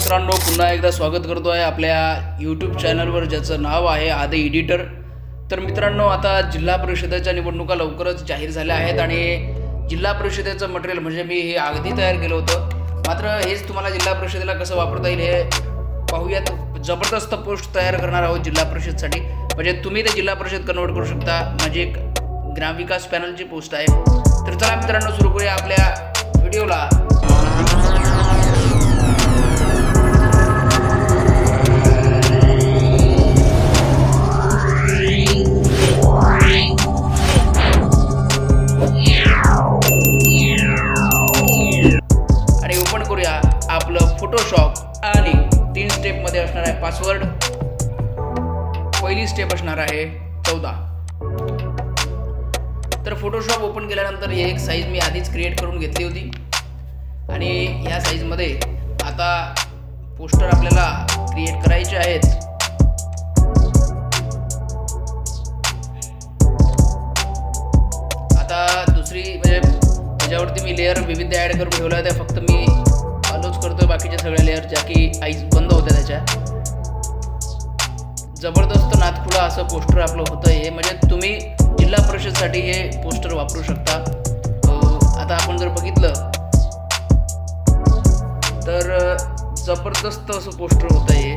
मित्रांनो, पुन्हा एकदा स्वागत करतो आहे आपल्या यूट्यूब चॅनलवर, ज्याचं नाव आहे आदे एडिटर. तर मित्रांनो, आता जिल्हा परिषदेच्या निवडणुका लवकरच जाहीर झाल्या आहेत आणि जिल्हा परिषदेचं मटेरियल म्हणजे मी हे अगदी तयार केलं होतं. मात्र हेच तुम्हाला जिल्हा परिषदेला कसं वापरता येईल हे पाहूयात. जबरदस्त पोस्ट तयार करणार आहोत जिल्हा परिषदसाठी, म्हणजे तुम्ही ते जिल्हा परिषद कन्वर्ट करू शकता. म्हणजे एक ग्रामविकास पॅनलची पोस्ट आहे. तर चला मित्रांनो, सुरू करूया आपल्या व्हिडिओला. आणि ओपन करूया आपलं फोटोशॉप आणि 3 स्टेपमध्ये असणार आहे पासवर्ड. पहिली स्टेप असणार आहे 14. तर फोटोशॉप ओपन केल्यानंतर ही एक साईज मी आधीच क्रिएट करून घेतली होती आणि ह्या साईजमध्ये आता पोस्टर आपल्याला क्रिएट करायचे आहेत. आता दुसरी म्हणजे त्याच्यावरती मी लेअर विविध ॲड करून ठेवला आहे, त्या फक्त मी अलोच करतोय. बाकीच्या सगळ्या लेअर ज्या की आईज बंद होत्या त्याच्या. जबरदस्त नादखुळा असं पोस्टर आपलं होतं हे, म्हणजे तुम्ही जिल्हा परिषदसाठी हे पोस्टर वापरू शकता. आता आपण जर बघितलं तर जबरदस्त असं पोस्टर होतं हे.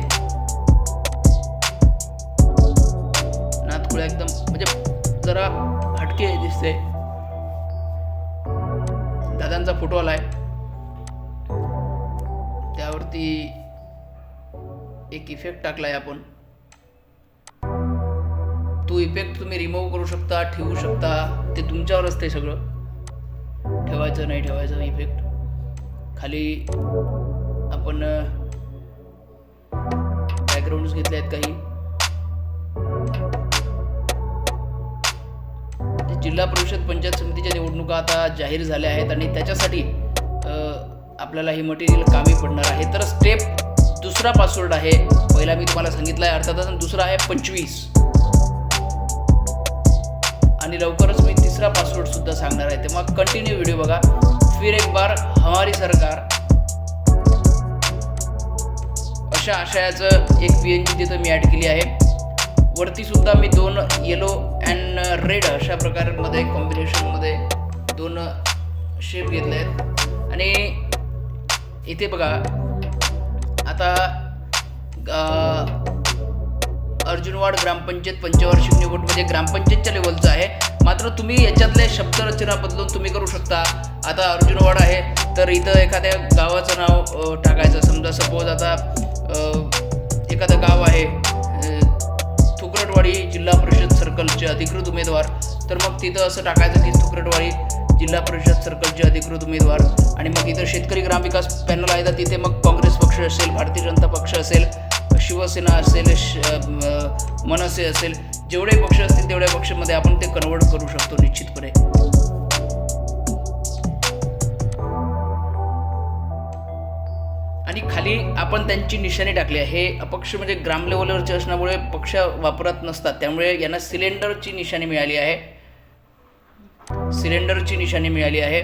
नादखुळा एकदम म्हणजे जरा हटके दिसते. दादांचा फोटो आलाय, त्यावरती एक इफेक्ट टाकलाय आपण. तो इफेक्ट तुम्ही रिमूव्ह करू शकता, ठेवू शकता, ते तुमच्यावर असते सगळं. ठेवायचं नाही ठेवायचं इफेक्ट. खाली आपण बॅकग्राऊंड्स घेतले आहेत काही. जिल्हा परिषद पंचायत समितीच्या निवडणुका आता जाहीर झाल्या आहेत आणि त्याच्यासाठी आपल्याला हे मटेरियल कामी पडणार आहे. तर स्टेप दुसरा पासवर्ड आहे. पहिला मी तुम्हाला सांगितला आहे अर्थातच, दुसरा आहे 25 आणि लवकरच मी तिसरा पासवर्ड सुद्धा सांगणार आहे. तेव्हा कंटिन्यू व्हिडिओ बघा. फिर एक बार हमारी सरकार, अशा आशयाचं एक PNG तिथं मी ॲड केली आहे. वरती सुद्धा मी 2 येलो अँड रेड अशा प्रकारमध्ये कॉम्बिनेशनमध्ये 2 शेप घेतले आहेत. आणि इथे बघा, आता अर्जुनवाड ग्रामपंचायत पंचवार्षिक निवड म्हणजे ग्रामपंचायतच्या लेवलचं आहे. मात्र तुम्ही याच्यातले शब्दरचना बदलून तुम्ही करू शकता. आता अर्जुनवाड आहे तर इथं एखाद्या गावाचं नाव टाकायचं. समजा सपोज आता एखादं गाव आहे थुकरटवाडी जिल्हा परिषद सर्कलचे अधिकृत उमेदवार, तर मग तिथं असं टाकायचं की थुकरटवाडी जिल्हा परिषद सर्कलचे अधिकृत उमेदवार. आणि मग इथं शेतकरी ग्रामविकास पॅनल आहे तर तिथे मग काँग्रेस पक्ष असेल, भारतीय जनता पक्ष असेल, शिवसेना असेल, मनसे असेल, जेवढे पक्ष असतील तेवढ्या पक्षामध्ये आपण ते कन्वर्ट करू शकतो निश्चितपणे. आणि खाली आपण त्यांची निशाणी टाकली आहे. हे अपक्ष म्हणजे ग्राम लेवलवरचे असल्यामुळे पक्ष वापरत नसतात, त्यामुळे यांना सिलेंडरची निशाणी मिळाली आहे. सिलेंडरची निशाणी मिळाली आहे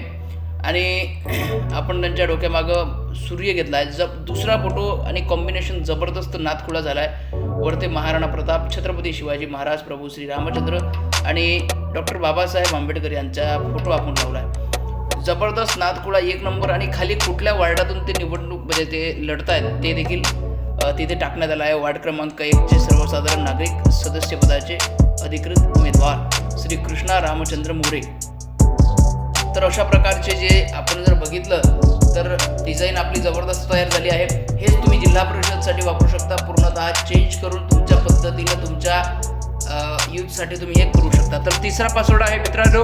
आणि आपण त्यांच्या डोक्यामागं सूर्य घेतला आहे. दुसरा फोटो आणि कॉम्बिनेशन जबरदस्त नादखुळा झाला आहे. वरते महाराणा प्रताप, छत्रपती शिवाजी महाराज, प्रभू श्री रामचंद्र आणि डॉक्टर बाबासाहेब आंबेडकर यांचा फोटो आपण लावला आहे. जबरदस्त नादखुळा, 1 नंबर. आणि खाली कुठल्या वार्डातून ते निवडणूक म्हणजे ते लढत आहेत ते देखील तिथे टाकण्यात आलं आहे. वार्ड क्रमांक 1चे सर्वसाधारण नागरिक सदस्यपदाचे अधिकृत उमेदवार श्री कृष्णा रामचंद्र मोरे. तर अशा प्रकारचे जे आपण जर बघितलं तर डिझाईन आपली जबरदस्त तयार झाली आहे. हेच तुम्ही जिल्हा परिषदसाठी वापरू शकता. पूर्णतः चेंज करून तुमच्या पद्धतीनं तुमच्या यूजसाठी तुम्ही हे करू शकता. तर तिसरा पासवर्ड आहे मित्रांनो,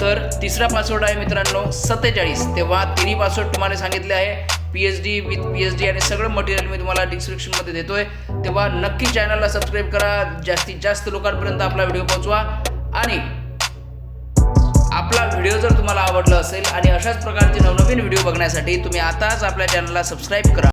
तर तिसरा पासवर्ड आहे मित्रांनो 47. तेव्हा तिन्ही पासवर्ड तुम्हाला सांगितले आहे. PhD विथ PhD आणि सगळं मटेरियल मी तुम्हाला डिस्क्रिप्शनमध्ये देतोय. तेव्हा नक्की चॅनलला सबस्क्राईब करा, जास्तीत जास्त लोकांपर्यंत आपला व्हिडिओ पोहोचवा. आणि आपला व्हिडिओ जर तुम्हाला आवडला असेल आणि अशाच प्रकारचे नवनवीन व्हिडिओ बघण्यासाठी तुम्ही आताच आपल्या चॅनलला सबस्क्राईब करा.